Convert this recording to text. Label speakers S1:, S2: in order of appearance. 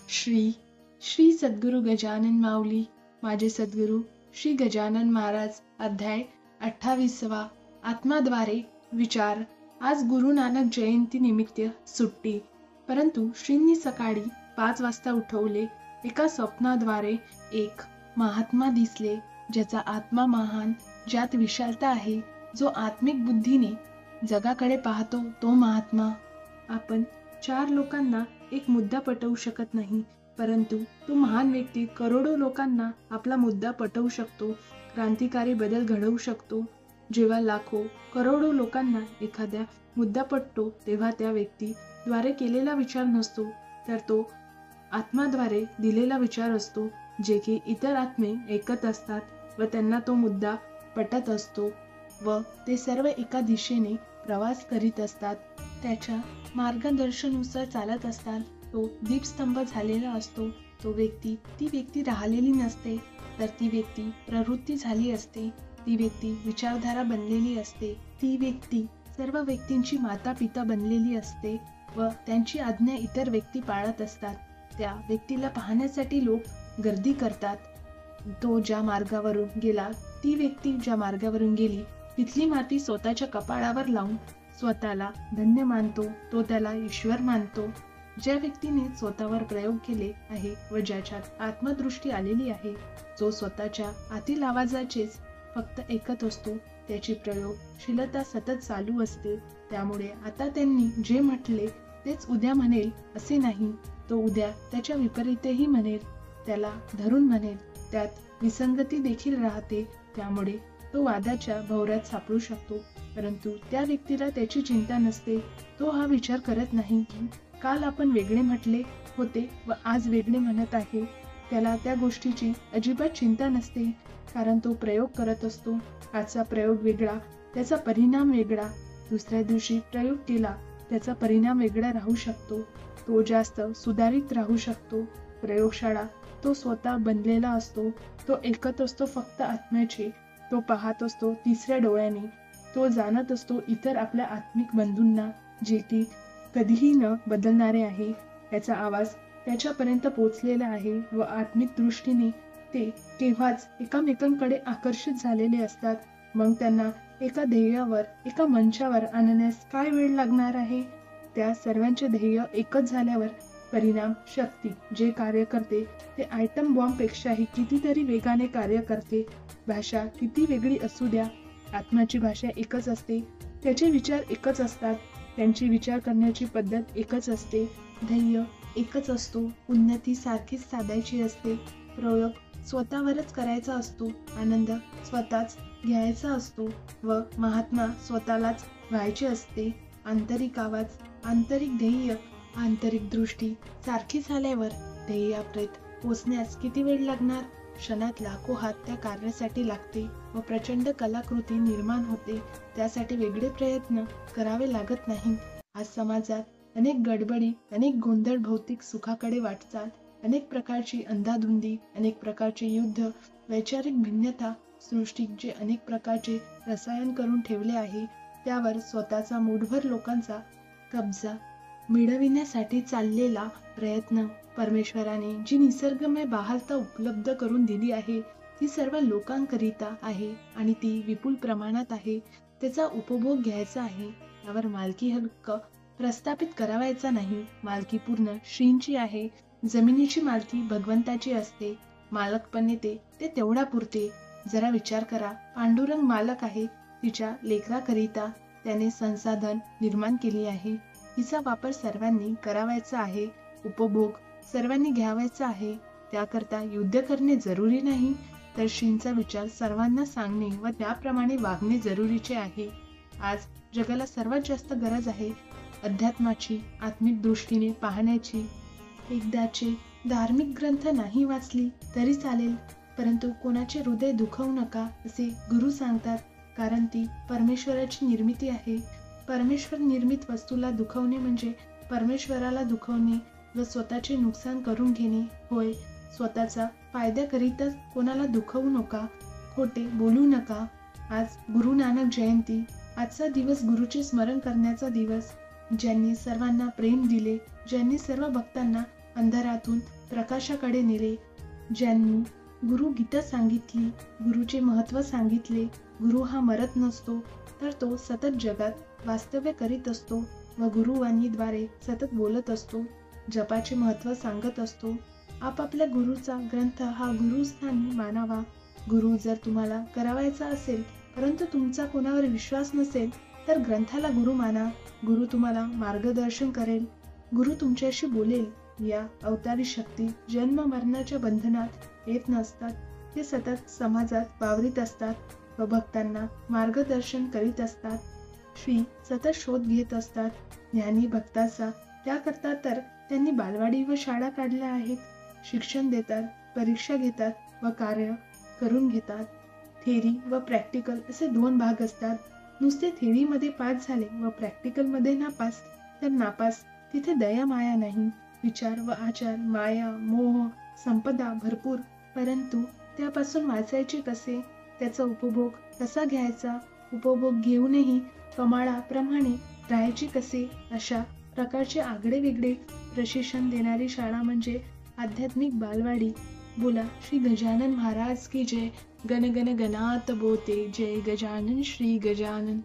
S1: श्री श्री सद्गुरू गजानन माऊली माझे सद्गुरू श्री गजानन महाराज. अध्याय 28. आत्माद्वारे विचार. आज गुरु नानक जयंती निमित्त सुट्टी, परंतु श्रींनी सकाळी 5 वाजता उठवले. एका स्वप्नाद्वारे एक महात्मा दिसले, ज्याचा आत्मा महान, ज्यात विशालता आहे, जो आत्मिक बुद्धीने जगाकडे पाहतो तो महात्मा. आपण 4 लोकांना एक मुद्दा पटवू शकत नाही, परंतु तो महान व्यक्ती करोडो लोकांना आपला मुद्दा पटवू शकतो, क्रांतिकारी बदल घडवू शकतो. जेव्हा लाखो करोडो लोकांना एखाद्या मुद्दा पटतो, तेव्हा त्या व्यक्ती द्वारे केलेला विचार नसतो, तर तो आत्माद्वारे दिलेला विचार असतो, जे की इतर आत्मे ऐकत असतात व त्यांना तो मुद्दा पटत असतो व ते सर्व एका दिशेने प्रवास करीत असतात, त्याच्या मार्गदर्शनानुसार चालत असतात. तो दीपस्तंभ झालेला असतो. ती व्यक्ती राहिलेली नसते, तर ती व्यक्ती प्रवृत्ती झाली असते. ती व्यक्ती विचारधारा बनलेली असते. ती व्यक्ती सर्व व्यक्तींची माता पिता बनलेली असते व त्यांची आज्ञा इतर व्यक्ती पाळत असतात. त्या व्यक्तीला पाहण्यासाठी लोक गर्दी करतात. तो ज्या मार्गावरून गेला, ती व्यक्ती ज्या मार्गावरून गेली, तिथली माती स्वतःच्या कपाळावर लावून स्वतःला धन्य मानतो. तो त्याला ईश्वर मानतो. ज्या व्यक्तीने स्वतःवर प्रयोग केले आहे व ज्याच्यात आत्मदृष्टी आलेली आहे, जो स्वतःच्या आतील आवाजाचेच फक्त ऐकत असतो, त्याची प्रयोगशीलता सतत चालू असते. त्यामुळे आता त्यांनी जे म्हटले तेच उद्या म्हणेल असे नाही. तो उद्या त्याच्या विपरीतही म्हणेल, त्याला धरून म्हणेल. त्यात विसंगती देखील राहते. त्यामुळे तो वादाच्या भोवऱ्यात सापडू शकतो, परंतु त्या व्यक्तीला त्याची चिंता नसते. तो हा विचार करत नाही की काल आपण वेगळे म्हटले होते व आज वेगळे म्हणत आहे. त्याला त्या गोष्टीची अजिबात चिंता नसते, कारण तो प्रयोग करत असतो. आजचा प्रयोग वेगळा, त्याचा परिणाम वेगळा. दुसऱ्या दिवशी प्रयोग केला, त्याचा परिणाम वेगळा राहू शकतो. तो जास्त सुधारित राहू शकतो. प्रयोगशाळा तो स्वतः बनलेला असतो. तो ऐकत असतो फक्त आत्म्याचे. तो पाहत असतो तिसऱ्या डोळ्याने. तो जाणत असतो इतर आपल्या आत्मिक बंधूंना, जे की कधीही न बदलणारे आहे. त्याचा आवाज त्याच्यापर्यंत पोहोचलेला आहे व आत्मिक दृष्टीने ते केव्हाच एकामेकांकडे आकर्षित झालेले असतात. मग त्यांना एका ध्येयावर, एका मंचावर आणण्यास काय वेळ लागणार आहे? त्या सर्वांचे ध्येय एकच झाल्यावर परिणाम शक्ती जे कार्य करते ते आयटम बॉम्ब पेक्षाही कितीतरी वेगाने कार्य करते. भाषा किती वेगळी असू द्या, आत्म्याची भाषा एकच असते. त्याचे विचार एकच असतात. त्यांची विचार करण्याची पद्धत एकच असते. ध्येय एकच असतो. उन्नती सारखीच साधायची असते. प्रयोग स्वतःवरच करायचा असतो. आनंद स्वतःच घ्यायचा असतो व महात्मा स्वतःलाच व्हायचे असते. आंतरिक आवाज, आंतरिक ध्येय, आंतरिक दृष्टी सारखी झाल्यावर ध्येयापर्यंत पोचण्यास किती वेळ लागणार? क्षणात लाखो हात त्या कार्यासाठी लागते व प्रचंड कलाकृती निर्माण होते. त्यासाठी वेगळे प्रयत्न करावे लागत नाही. आज समाजात अनेक गडबडी, अनेक गोंधळ, भौतिक सुखाकडे वाटचाल, अनेक प्रकारची अंधाधुंदी, अनेक प्रकारचे युद्ध, वैचारिक भिन्नता, सृष्टीत जे अनेक प्रकारचे रसायन करून ठेवले आहे, त्यावर स्वतःचा मूठभर लोकांचा कब्जा मिळविण्यासाठी चाललेला प्रयत्न. परमेश्वराने जी निसर्गमय बहालता उपलब्ध करून दिली आहे, ती सर्व लोकांकरिता आहे आणि ती विपुल प्रमाणात आहे. त्याचा उपभोग घ्यायचा आहे. यावर मालकी हक्क प्रस्थापित करावायचा नाही. मालकी पूर्ण श्रींची आहे. जमिनीची मालकी भगवंताची असते. मालकपणे ते तेवढा पुरते. जरा विचार करा, पांडुरंग मालक आहे. तिच्या लेकराकरिता त्याने संसाधन निर्माण केली आहे. तिचा वापर सर्वांनी करावायचा आहे. उपभोग सर्वांनी घ्यावायचा आहे. त्याकरता युद्ध करणे जरुरी नाही, तर श्रींचा विचार सर्वांना सांगणे व त्याप्रमाणे वागणे जरुरीचे आहे. आज जगाला सर्वात जास्त गरज आहे अध्यात्माची, आत्मिक दृष्टीने पाहण्याची. एकदाचे धार्मिक ग्रंथ नाही वाचली तरी चालेल, परंतु कोणाचे हृदय दुखवू नका असे गुरु सांगतात, कारण ती परमेश्वराची निर्मिती आहे. परमेश्वर निर्मित वस्तूला दुखवणे म्हणजे परमेश्वराला दुखवणे व स्वतःचे नुकसान करून घेणे होय. स्वतःचा फायद्याकरिताच कोणाला दुखवू नका, खोटे बोलू नका. आज गुरु नानक जयंती. आजचा दिवस गुरुचे स्मरण करण्याचा दिवस. ज्यांनी सर्वांना प्रेम दिले, ज्यांनी सर्व भक्तांना अंधारातून प्रकाशाकडे नेले. ज्यांनी गुरु गीता सांगितली, गुरुचे महत्त्व सांगितले. गुरु हा मरत नसतो, तर तो सतत जगात वास्तव्य करीत असतो व गुरुवाणीद्वारे सतत बोलत असतो, जपाचे महत्त्व सांगत असतो. आपापल्या गुरुचा ग्रंथ हा गुरुस्थानी मानावा. गुरु जर तुम्हाला करावायचा असेल, परंतु तुमचा कोणावर विश्वास नसेल, तर ग्रंथाला गुरु माना. गुरु तुम्हाला मार्गदर्शन करेल, गुरु तुमच्याशी बोलेल. या अवतारी शक्ती जन्म मरणाच्या बंधनात येत नसतात. ते सतत समाजात वावरीत असतात व भक्तांना मार्गदर्शन करीत असतात. श्री सतत शोध घेत असतात ज्ञानी भक्ताचा. त्याकरता तर त्यांनी बालवाडी व शाळा काढल्या आहेत. शिक्षण देतात, परीक्षा घेतात व कार्य करून घेतात. थेरी व प्रॅक्टिकल असे 2 भाग असतात. नुसते थेरीमध्ये पास झाले व प्रॅक्टिकलमध्ये नापास, तर नापास तिथे दया माया नाही. विचार व आचार, माया, मोह, संपदा भरपूर, परंतु त्यापासून वाचायचे कसे, त्याचा उपभोग कसा घ्यायचा, उपभोग घेऊनही कमाळाप्रमाणे राहायचे कसे, अशा प्रकारचे आगळे वेगळे प्रशिक्षण देणारी शाळा म्हणजे आध्यात्मिक बालवाडी. बोला श्री गजानन महाराज की जय. गण गण गणात बोते, जय गजानन श्री गजानन.